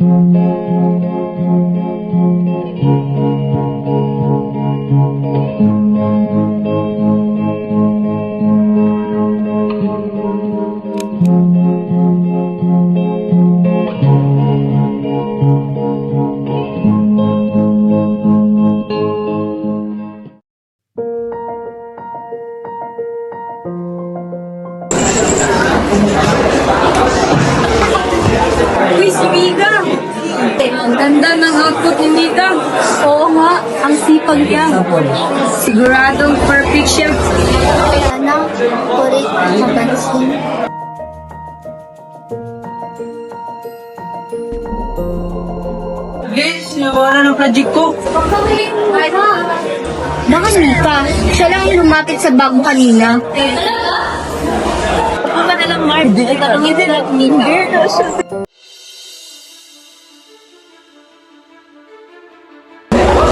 Uy, si Mika! Ang ganda ng output ni Mika. Oo nga, ang sipag niya. Siguradong perfect siya. Kaya na, kulit mapansin. Guys, nawala ng project ko. Baka Mika, siya lang yung lumapit sa bag mo kanina. Ako ba na lang, Mark? Ay, katungin sila at Mika.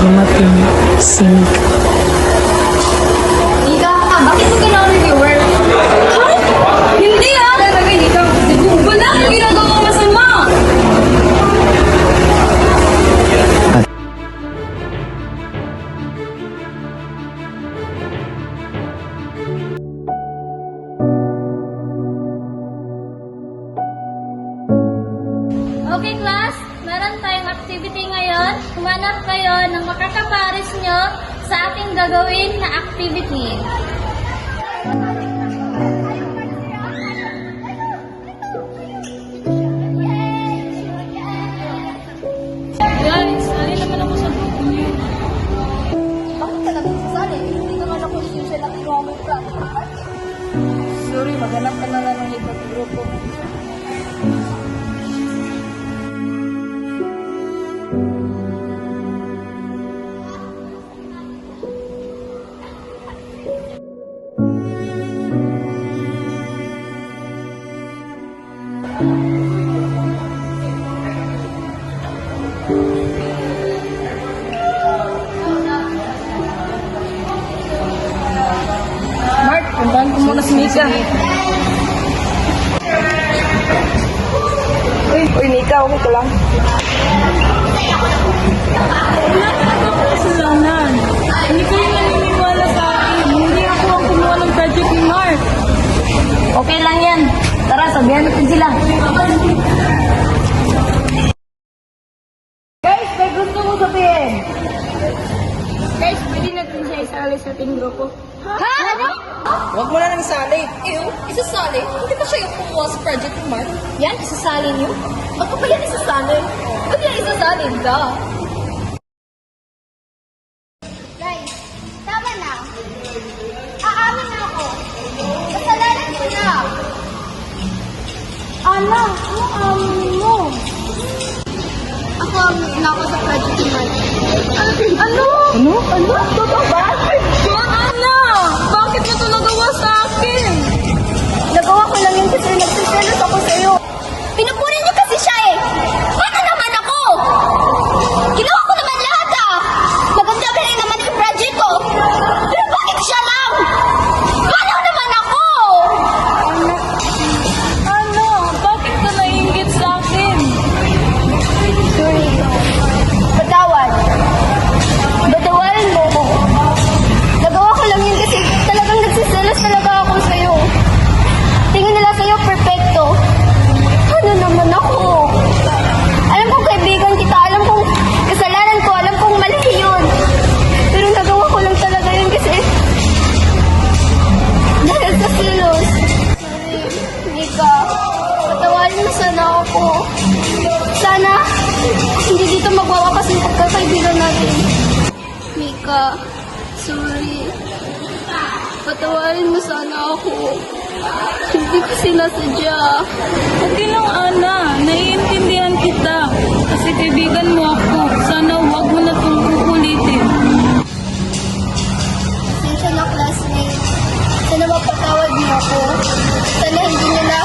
Dumating si Mika. Mika, bakit mo ginawa reviewer? Hindi ah! Talaga, hindi ka. Wala kang ginagawa masama! Okay class, meron tayong activity ngayon. Humanap kayo ng makakapares nyo sa ating gagawin na activity. Guys, alin naman ako sa grupo niyo. Bakit ka nagsasali? Hindi naman ako usual at iwamit ka. Sorry, maghanap ka na lang ng ibang grupo. Mark, puntahan ko muna si Mika. Uy, Mika, okay ka lang? Wala ka kasalanan. Hindi ko yung naniniwala sa akin. Hindi ako ang kumuha ng project ni Mark. Okay lang yan. Tara, sabihan natin sila. Guys, may gusto mo sabihin. Guys, pwede natin siya isali sa ating grupo. Ha? Ano? Huwag mo na nang isali. Ew, isasali? Hindi ba siya yung kumuha sa project ni Mark? Yan, isasali niyo? Ba't ko pa yan isasali? Ba't yan isasali? Guys, tama na. Aamin na ako. Kasalanan ko na. Ano? Ano amin mo? Ako amin na ako sa project ni Mark. Ano? Ano? Ano? Totoo ba? John, Ana! Bakit mo ito nagawa sa akin? Nagawa ko lang yun kasi nagsiselos ako sa'yo. Pinupuri niyo kasi siya eh. Paano naman ako? Ginawa ko naman lahat ah. Maganda ka rin naman yung project ko. Pero bakit siya lang? Paano naman ako? Ano? Bakit ka naiingit sa akin? Sorry. Patawad. Batawaran mo ko. Nagawa ko lang yun kasi talagang nagsiselos talaga ako sa'yo. Tingin nila sa'yo perfecto. Ano naman ako? Alam kong kaibigan kita, alam kong kasalanan ko, alam kong mali yun. Pero nagawa ko lang talaga yun kasi dahil sa selos. Sorry, Mika. Patawarin mo sana ako. Sana hindi dito magwawakas yung pagkakaibigan natin. Mika, sorry. Patawarin mo sana ako. Hindi ko sinasadya. Okay lang, Ana. Naiintindihan kita. Kasi kaibigan mo ako. Sana huwag mo na itong uulitin. Pasensya na classmate. Sana mapatawad mo ako. Sana hindi nila